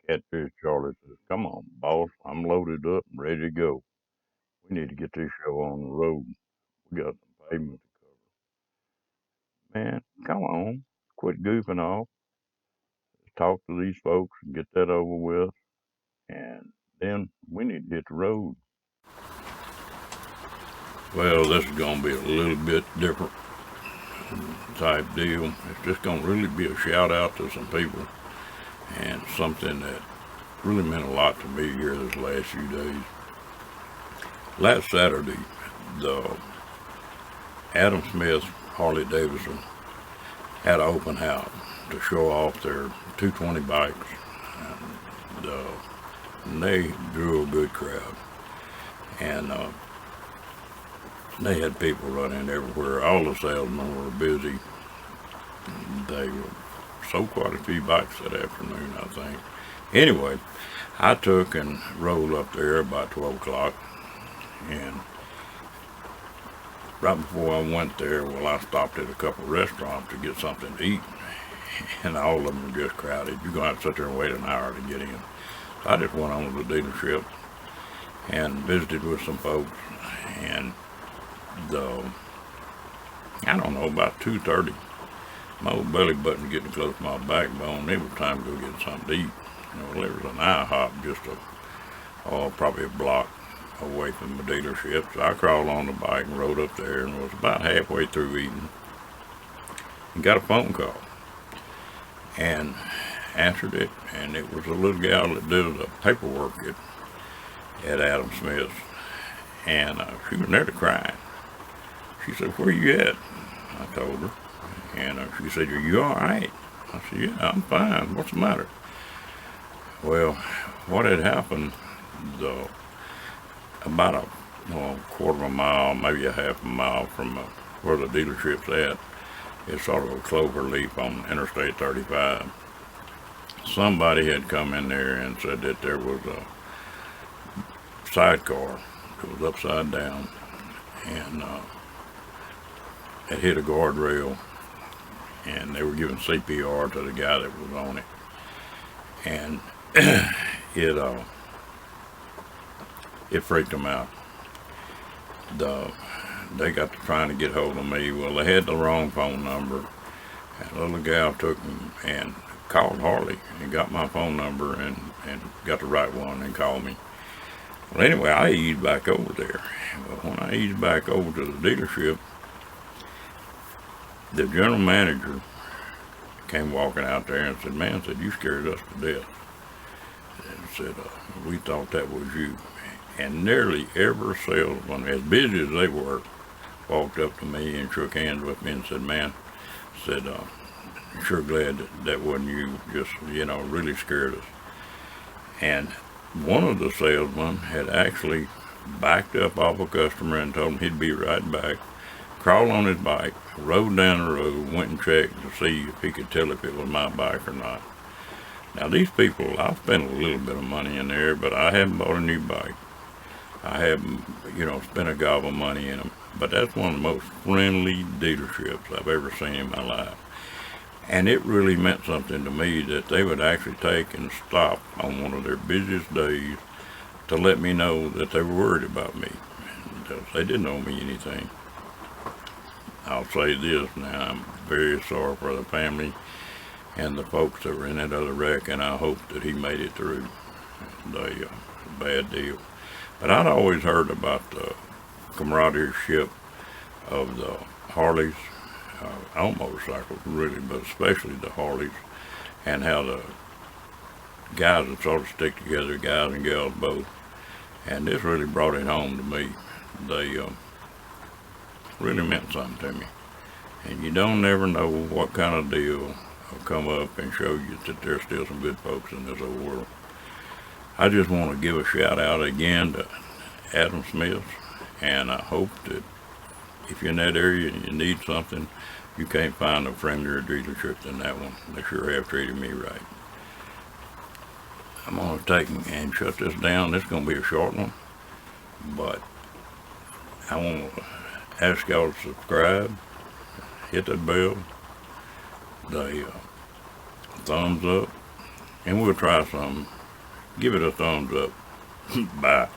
Catfish Charlie says, "Come on, boss, I'm loaded up and ready to go. We need to get this show on the road. We got some pavement to cover." Man, come on, quit goofing off. Let's talk to these folks and get that over with, and then we need to hit the road. Well, this is going to be a little bit different type deal. It's just going to really be a shout out to some people and something that really meant a lot to me here this last few days. Last Saturday, the Adam Smith Harley Davidson had an open house to show off their 220 bikes, and they drew a good crowd. And they had people running everywhere. All the salesmen were busy. They sold quite a few bikes that afternoon, I think. Anyway, I took and rolled up there about 12 o'clock, and right before I went there, well, I stopped at a couple of restaurants to get something to eat, and all of them were just crowded. You're going to have to sit there and wait an hour to get in. So I just went on to the dealership and visited with some folks, and I don't know, about 2:30, my old belly button getting close to my backbone. It was time to go get something to eat. There was an IHOP just probably a block away from the dealership. So I crawled on the bike and rode up there and was about halfway through eating and got a phone call and answered it, and it was a little gal that did the paperwork at Adam Smith's, and she was nearly crying. She said, "Where you at?" I told her, and she said, "Are you all right?" I said, "Yeah, I'm fine. What's the matter?" Well, what had happened, about a quarter of a mile, maybe a half a mile from where the dealership's at, it's sort of a clover leaf on Interstate 35. Somebody had come in there and said that there was a sidecar that was upside down, and it hit a guardrail, and they were giving CPR to the guy that was on it, and it freaked them out. They got to trying to get hold of me. Well, they had the wrong phone number, and a little gal took and called Harley and got my phone number and got the right one and called me. Well, anyway, I eased back over there. Well, when I eased back over to the dealership, the general manager came walking out there and said, "Man," said, "you scared us to death." And said, "We thought that was you." And nearly every salesman, as busy as they were, walked up to me and shook hands with me and said, "Man," said, "sure glad that wasn't you. Just, really scared us." And one of the salesmen had actually backed up off a customer and told him he'd be right back, crawled on his bike, rode down the road, went and checked to see if he could tell if it was my bike or not. Now, these people, I've spent a little bit of money in there, but I haven't bought a new bike. I haven't, spent a gobble of money in them. But that's one of the most friendly dealerships I've ever seen in my life. And it really meant something to me that they would actually take and stop on one of their busiest days to let me know that they were worried about me. And they didn't owe me anything. I'll say this now, I'm very sorry for the family and the folks that were in that other wreck, and I hope that he made it through. A bad deal. But I'd always heard about the camaraderie of the Harleys, all motorcycles really, but especially the Harleys, and how the guys would sort of stick together, guys and gals both. And this really brought it home to me. They really meant something to me. And you don't ever know what kind of deal will come up and show you that there's still some good folks in this old world. I just want to give a shout out again to Adam Smith, and I hope that if you're in that area and you need something, you can't find a friendlier dealership than that one. They sure have treated me right. I'm going to take and shut this down. This is going to be a short one, but I want to ask y'all to subscribe, hit that bell, the thumbs up, and we'll try something Give it a thumbs up. Bye.